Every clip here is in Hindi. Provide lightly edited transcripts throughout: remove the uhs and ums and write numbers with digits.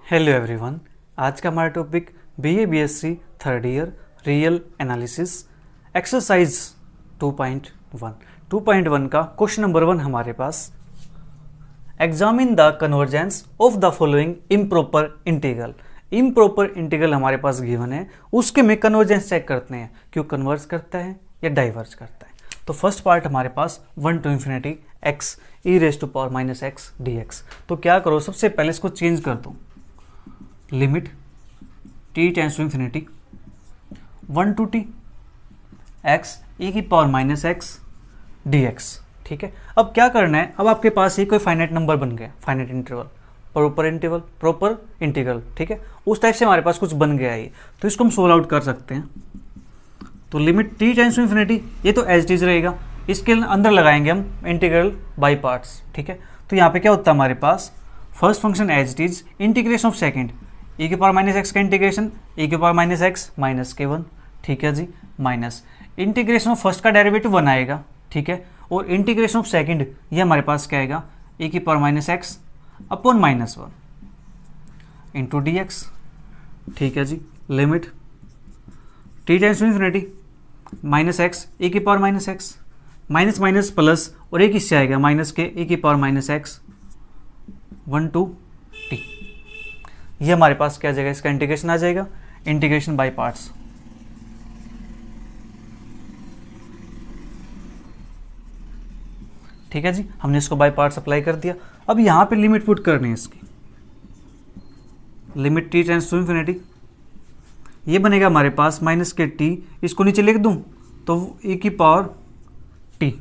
Hello everyone. आज का हमारा topic BA BSc third year real analysis exercise 2.1 का क्वेश्चन नंबर 1 हमारे पास। Examine the convergence of the following improper integral. Improper integral हमारे पास गिवन है, उसके में कन्वर्जेंस चेक करते हैं क्यों कन्वर्ज करता है या डाइवर्ज करता है। तो फर्स्ट पार्ट हमारे पास 1 to infinity x e raised to power minus x dx। तो क्या करो, सबसे पहले इसको चेंज कर दो, limit t tends to infinity 1 to t x e की पावर माइनस एक्स dx। ठीक है, अब क्या करना है, अब आपके पास ये कोई फाइनाइट नंबर बन गया, फाइनाइट इंटरवल, प्रॉपर इंटीग्रल। ठीक है, उस टाइप से हमारे पास कुछ बन गया है, तो इसको हम सोल्व आउट कर सकते हैं। तो limit t tends to infinity, ये तो एज इट इज रहेगा, इसके अंदर लगाएंगे हम इंटीग्रल बाय पार्ट्स। ठीक है, तो यहाँ पे क्या होता है हमारे पास, first function as it is, integration of second e की पावर माइनस एक्स का इंटीग्रेशन e की पावर माइनस एक्स माइनस के 1। ठीक है जी, माइनस इंटीग्रेशन ऑफ फर्स्ट का डेरिवेटिव 1 आएगा। ठीक है, और इंटीग्रेशन ऑफ सेकंड ये हमारे पास क्या आएगा, e की power minus x upon minus 1 into d x. ठीक है जी, limit t tends to infinity minus x e की power minus x minus minus plus, और एक इससे आएगा माइनस के e की power minus x 1 to t। ये हमारे पास क्या आ जाएगा, इसका इंटीग्रेशन आ जाएगा, इंटीग्रेशन बाय पार्ट्स। ठीक है जी, हमने इसको बाय पार्ट्स अप्लाई कर दिया। अब यहां पे लिमिट पुट करनी है इसकी, limit t tends to infinity, ये बनेगा हमारे पास माइनस के t, इसको नीचे लिख दूं तो e की पावर t,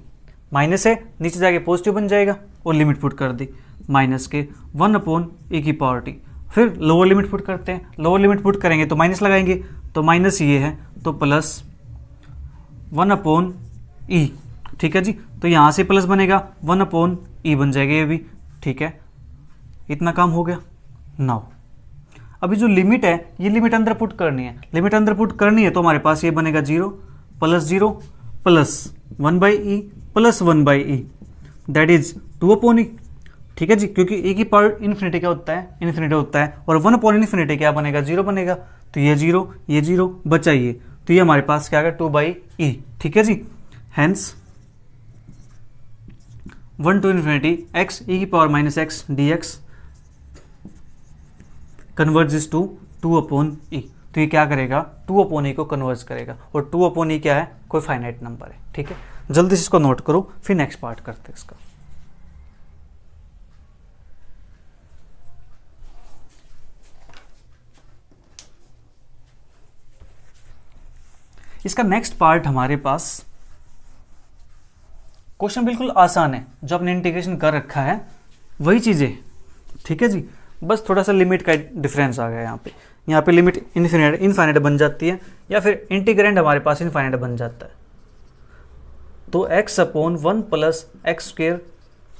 माइनस है नीचे जाके पॉजिटिव बन जाएगा, और लिमिट पुट कर दी माइनस के 1 अपॉन e की पावर t। फिर लोअर लिमिट पुट करते हैं, लोअर लिमिट पुट करेंगे तो माइनस लगाएंगे, तो माइनस ये है तो प्लस 1 अपॉन e। ठीक है जी, तो यहाँ से प्लस बनेगा 1 अपॉन e बन जाएगा ये भी। ठीक है, इतना काम हो गया। नाउ अभी जो लिमिट है, ये लिमिट अंदर पुट करनी है, लिमिट अंदर पुट करनी है, तो हमारे पास ये बनेगा 0 plus 1 by e plus 1 by e, that is 2 upon e. ठीक है जी, क्योंकि e की पावर इन्फिनिटी क्या होता है, इन्फिनिटी होता है, और 1 अपॉन इन्फिनिटी क्या बनेगा, 0 बनेगा, तो ये 0 बचा ये, तो ये हमारे पास क्या आ गया 2 बाई ई। ठीक है जी, hence 1 to infinity x e की power minus x d x converges to 2 upon e. तो ये क्या करेगा, 2 अपॉन ई को कन्वर्ज करेगा, और 2 अपॉन ई क्या है, कोई फाइनाइट नंबर है। ठीक है, जल्दी से इसको नोट करो, फिर नेक्स्ट पार्ट करते हैं इसका। इसका नेक्स्ट पार्ट हमारे पास, क्वेश्चन बिल्कुल आसान है, जो आपने इंटीग्रेशन कर रखा है वही चीजें। ठीक है जी, बस थोड़ा सा लिमिट का डिफरेंस आ गया यहाँ पे लिमिट इनफाइनाइट बन जाती है, या फिर इंटीग्रेंड हमारे पास इनफाइनाइट बन जाता है। तो x upon 1 plus x square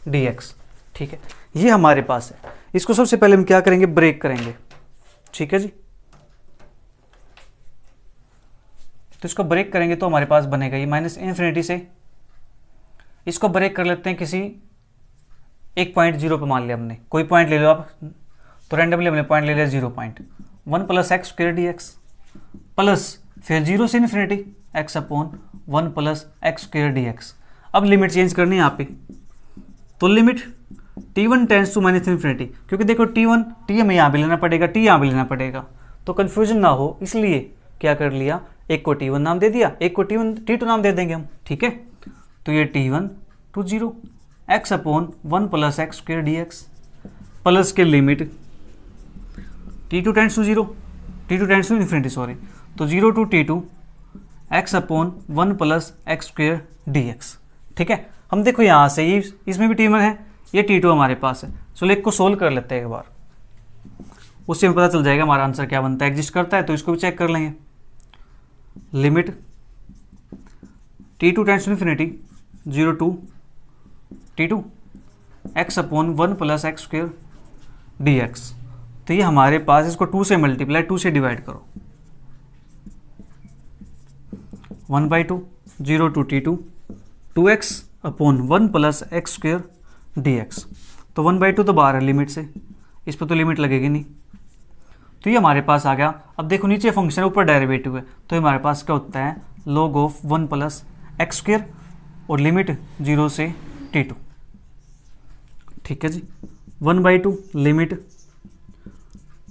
d x. ठीक है, ये हमारे पास है, इसको सबसे पहले हम क्या करेंगे, ब्रेक करेंगे। ठीक है जी, तो इसको ब्रेक करेंगे तो हमारे पास बनेगा ये माइनस इन्फिनिटी से, इसको ब्रेक कर लेते हैं किसी एक पॉइंट 0 पे, मान लिया हमने, कोई पॉइंट ले लो आप, तो रैंडमली हमने पॉइंट ले लिया 0.1 plus x square d x plus फिर 0 से infinity x upon 1 plus x square d x. अब लिमिट चेंज करनी है यहाँ पे, तो limit t1 tends to minus infinity, क्योंकि देखो t हमें यहाँ भी लेना पड़ेगा, t यहाँ भी लेना पड़ेगा, तो कन्फ्यूजन ना हो इसलिए क्या कर लिया, एक को t1 नाम दे दिया, एक को t2 नाम दे देंगे हम। ठीक है, तो ये t1 to 0 x upon 1 plus x square d x plus के limit t2 tends to infinity sorry, तो 0 to t2 x upon 1 plus x square d x. ठीक है, हम देखो यहाँ से ये इसमें भी t1 है, ये t2 हमारे पास है, चलो एक को सोल्व कर लेते हैं एक बार, उससे हमें पता चल जाएगा हमारा आंसर क्या बनता है। एग्जिस्ट करता है तो इसको भी चेक कर लेंगे। Limit t2 tends to infinity 0 to t2 x upon 1 plus x square d x. तो ये हमारे पास, इसको 2 से मल्टीप्लाई, 2 से डिवाइड करो, 1/2 0 to t2 2x upon 1 plus x square d x. तो 1/2 तो बाहर है लिमिट से, इस पर तो लिमिट लगेगी नहीं, तो ये हमारे पास आ गया। अब देखो नीचे फंक्शन ऊपर डेरिवेटिव है, तो हमारे पास क्या होता है log of 1 plus x square और लिमिट 0 से t2। ठीक है जी, 1/2 limit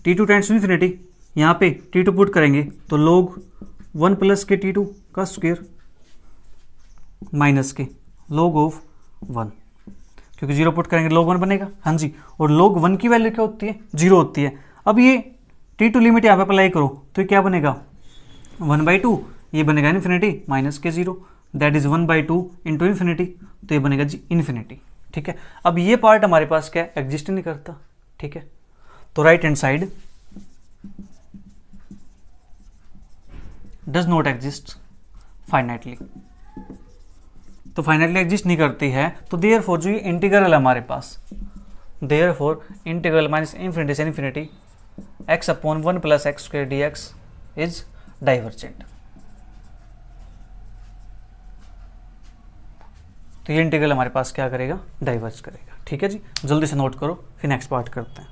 t2 tends to infinity, यहाँ पे t2 पुट करेंगे तो log 1 प्लस के t2 का स्क्वायर माइनस के log ऑफ 1, क्योंकि 0 पुट करेंगे log 1 बनेगा। हाँ जी, और log 1 की वैल्यू क्या होती है 0 होती है। अब ये t2 लिमिट यहाँ पे अप्लाई करो तो क्या बनेगा 1/2, ये बनेगा इन्फिनिटी माइनस के 0, दैट इज 1/2 इंटू इन्फिनिटी, तो ये बनेगा जी इन्फिनिटी। ठीक है, अब ये पार्ट हमारे पास क्या एग्जिस्ट नहीं करता। ठीक है, तो right hand side does not exist finitely, तो फाइनाइटली एग्जिस्ट नहीं करती है। तो देयरफॉर जो ये इंटीग्रल है हमारे पास, देयरफॉर इंटीग्रल माइनस इन्फिनिटी से infinity x upon 1 plus x square d x is divergent. तो ये इंटीग्रल हमारे पास क्या करेगा डाइवर्ज करेगा। ठीक है जी, जल्दी से नोट करो, फिर नेक्स्ट पार्ट करते हैं।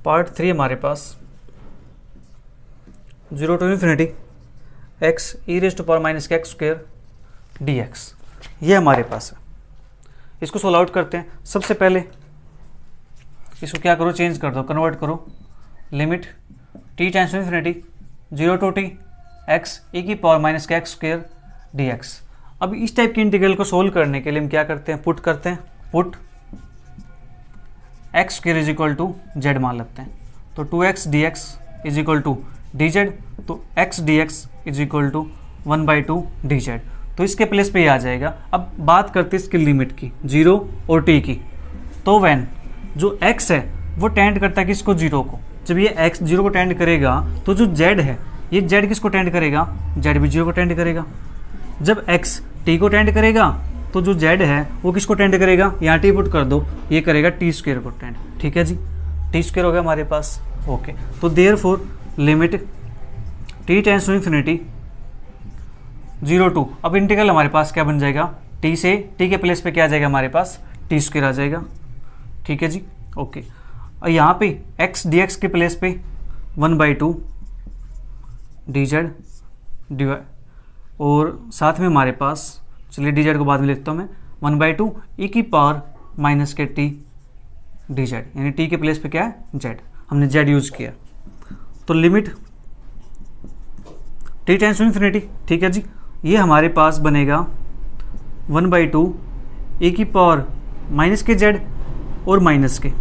पार्ट 3 हमारे पास 0 to infinity x e raise to power minus के एक्स स्क्वायर डी एक्स, ये हमारे पास है। इसको सोल्व आउट करते हैं। सबसे पहले इसको क्या करो चेंज कर दो, कन्वर्ट करो, limit t tends to infinity 0 to t x e की पावर माइनस के एक्स स्क्वायर डी एक्स। अब इस टाइप के इंटीग्रल को सोल्व करने के लिए हम क्या करते हैं पुट करते हैं, put x square is equal to z मान लेते हैं, तो 2x dx is equal to d z, तो x dx is equal to 1/2 d z, तो इसके प्लेस पे ही आ जाएगा। अब बात करते हैं इसकी लिमिट की 0 और t की, तो वैन जो x है वो टेंड करता है किसको 0 को, जब ये x 0 को टेंड करेगा तो जो z है ये z किसको टेंड करेगा, z भी 0 को टेंड करेगा। जब x t को टेंड करेगा तो जो z है वो किसको टेंड करेगा, यहाँ t पुट कर दो, ये करेगा t स्क्वायर को टेंड। ठीक है जी, t स्क्वायर हो गया हमारे पास। ओके, तो therefore limit t tends to infinity 0 to, अब इंटीग्रल हमारे पास क्या बन जाएगा t से t के प्लेस पे क्या आ जाएगा हमारे पास t स्क्वायर आ जाएगा। ठीक है जी, ओके, और यहाँ पे x dx के प्लेस पे 1/2 डी जेड डिवाइड, और साथ में हमारे पास चलिए डी जेड को बाद में लिखता हूँ मैं 1/2 e की पावर माइनस के t डी जेड, यानी t के प्लेस पे क्या है z, हमने z यूज किया। तो limit t tends to infinity, ठीक है जी, ये हमारे पास बनेगा 1/2 e की पावर माइनस के z और माइनस के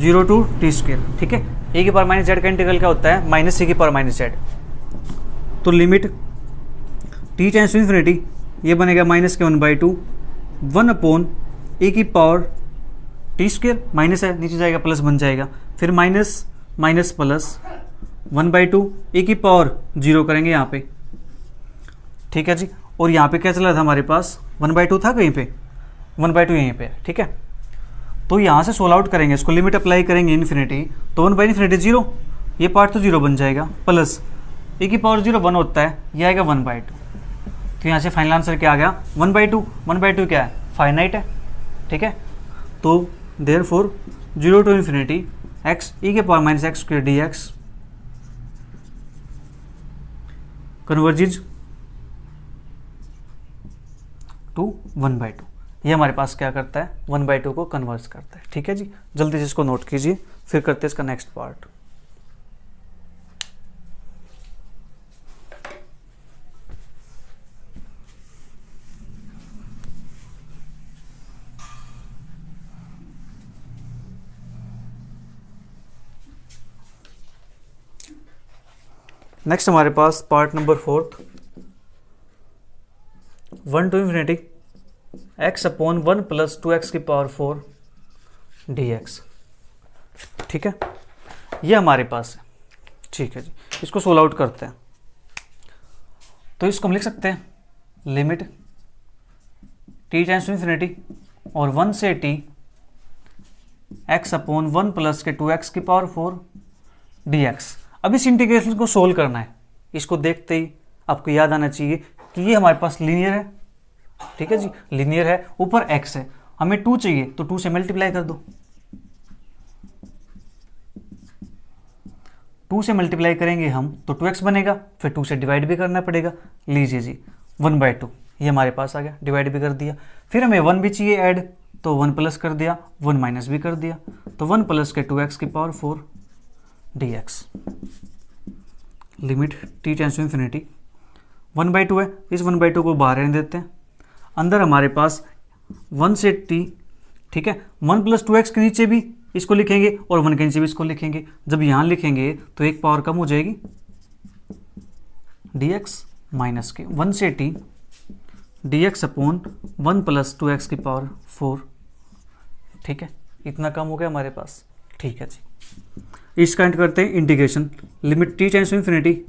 0 टू t स्क्वायर। ठीक है, e की पावर माइनस z का इंटीग्रल क्या होता है माइनस e की पावर माइनस z, तो limit t tends to infinity ये बनेगा माइनस के 1/2 1 अपॉन e की पावर t स्क्वायर, माइनस है नीचे जाएगा प्लस बन जाएगा, फिर माइनस माइनस प्लस 1/2 e की पावर 0 करेंगे यहाँ पे। ठीक है जी, और यहाँ पे क्या चला था हमारे पास 1/2 था कहीं पे, 1/2 यहीं पे। ठीक है, तो यहाँ से सोल्व आउट करेंगे, इसको लिमिट अप्लाई करेंगे इन्फिनिटी, तो 1/∞ 0, ये पार्ट तो 0 बन जाएगा, प्लस e की पावर 0 1 होता है, ये आएगा 1/2। तो यहाँ से फाइनल आंसर क्या आ गया 1/2, 1/2 क्या है फाइनाइट है। ठीक है, तो therefore 0 to infinity x e के power minus x square d x converges to 1/2, ये हमारे पास क्या करता है 1/2 को कन्वर्ज करता है। ठीक है जी, जल्दी से इसको नोट कीजिए, फिर करते हैं इसका नेक्स्ट पार्ट। नेक्स्ट हमारे पास part number 4 1 to infinity x upon 1 plus 2x की पावर 4 dx। ठीक है, ये हमारे पास है। ठीक है जी, इसको सोल्व आउट करते हैं। तो इसको हम लिख सकते हैं limit t tends to infinity और 1 से t x अपॉन 1 प्लस के 2x की पावर 4 dx। अब इस इंटीग्रेशन को सोल्व करना है। इसको देखते ही आपको याद आना चाहिए कि ये हमारे पास लीनियर है, ठीक है जी, लीनियर है, ऊपर x है, हमें 2 चाहिए तो 2 से मल्टीप्लाई कर दो। 2 से मल्टीप्लाई करेंगे हम तो 2x बनेगा, फिर 2 से डिवाइड भी करना पड़ेगा। लीजिए जी 1/2 ये हमारे पास आ गया, डिवाइड भी कर दिया। फिर हमें 1 भी चाहिए ऐड, तो 1 प्लस कर दिया, 1 माइनस भी कर दिया, तो 1 प्लस के 2x की power 4 dx। Limit t tends to infinity 1/2 है, इस 1/2 को बाहर रहने देते हैं। अंदर हमारे पास 1 से t, ठीक है, 1 प्लस 2x के नीचे भी इसको लिखेंगे और 1 के नीचे भी इसको लिखेंगे। जब यहाँ लिखेंगे तो एक पावर कम हो जाएगी dx माइनस के 1 से t dx upon 1 plus 2x की पावर 4, ठीक है, इतना कम हो गया हमारे पास। ठीक है जी, इसका इंट करते हैं integration. Limit t tends to infinity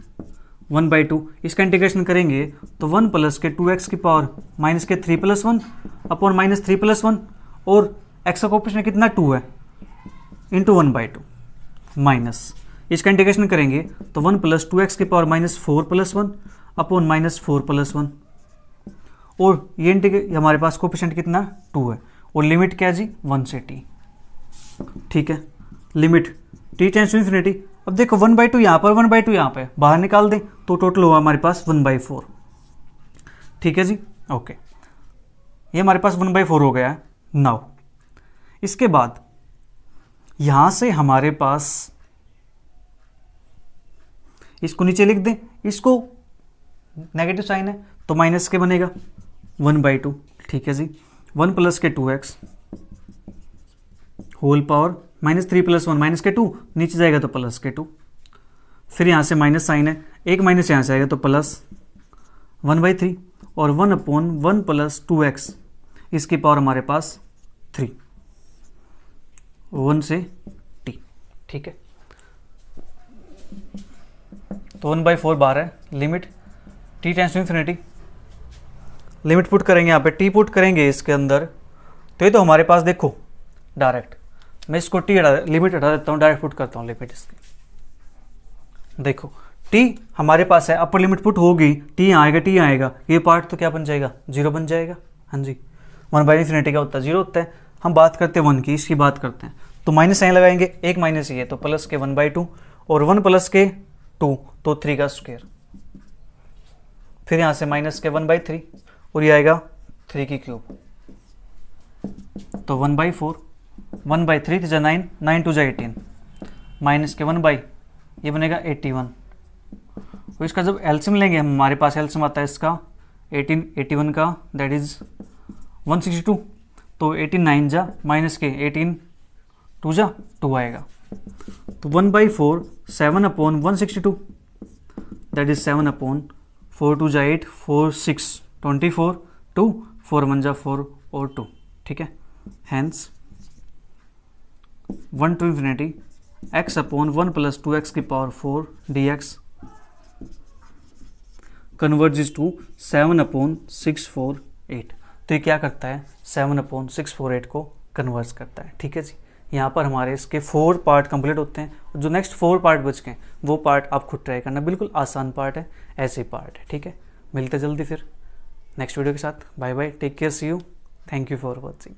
1/2, इसका इंटीग्रेशन करेंगे तो 1 प्लस के 2x की पावर माइनस के 3 + 1 अपॉन माइनस 3 + 1 और x का कोएफिशिएंट कितना 2 है इंटू 1/2 माइनस, इसका इंटीग्रेशन करेंगे तो 1 प्लस 2x की पावर माइनस 4 + 1 अपॉन माइनस 4 + 1 और ये हमारे पास कोएफिशिएंट कितना 2 है और लिमिट क्या है जी 1 से t। ठीक है, limit t tends to infinity. अब देखो 1/2 यहाँ पर, 1/2 यहाँ पे, बाहर निकाल दें तो टोटल हुआ हमारे पास 1/4। ठीक है जी, ओके, ये हमारे पास 1/4 हो गया है। नाउ इसके बाद यहां से हमारे पास, इसको नीचे लिख दें, इसको नेगेटिव साइन है तो माइनस के बनेगा 1/2। ठीक है जी, 1 प्लस के 2x whole power minus 3 + 1 minus के 2, नीचे जाएगा तो प्लस के 2, फिर यहाँ से माइनस साइन है, एक माइनस यहाँ से आएगा तो प्लस 1/3 और 1 अपॉन 1 प्लस 2x, इसकी पावर हमारे पास 3, 1 से t। ठीक है, तो 1/4 बाहर है। Limit t tends to infinity, limit put करेंगे यहाँ पे, t पुट करेंगे इसके अंदर, तो ये तो हमारे पास देखो डायरेक्ट, मैं इसको लिमिट हटा देता हूँ, डायरेक्ट पुट करता हूँ लिमिट इसकी। देखो t हमारे पास है, अपर लिमिट पुट होगी, t आएगा, t आएगा, ये पार्ट तो क्या बन जाएगा 0 बन जाएगा। हाँ जी, 1/∞ का होता है 0 होता है, हम बात करते हैं 1 की, इसकी बात करते हैं तो माइनस साइन लगाएंगे, एक माइनस ही है तो प्लस के 1/2 और 1 प्लस के 2 तो 3 का स्क्वायर, फिर यहाँ से माइनस के 1/3 और ये आएगा 3 की क्यूब, तो 1/4, 1/3 = 9, 9 × 18 माइनस के 1/, ये बनेगा 81। और इसका जब एलसीएम लेंगे, हमारे पास एलसीएम आता है इसका 18, 81 का, दैट इज 162, तो 18 9 माइनस के 18 2 2 आएगा, तो 1/4 7 अपॉन 162, दैट इज 7 अपॉन 4 2 8 4 6 24 2 4 1 4 और 2। ठीक है, hence 1 to infinity x upon 1 plus 2x की पावर 4 dx कन्वर्जेस टू 7/648। तो ये क्या करता है 7/648 को कन्वर्ज करता है। ठीक है जी, यहाँ पर हमारे इसके 4 पार्ट कंप्लीट होते हैं और जो नेक्स्ट 4 पार्ट बच गए वो पार्ट आप खुद ट्राई करना, बिल्कुल आसान पार्ट है, ऐसे पार्ट है। ठीक है, मिलते जल्दी फिर नेक्स्ट वीडियो के साथ। Bye bye, take care, see you, thank you for watching.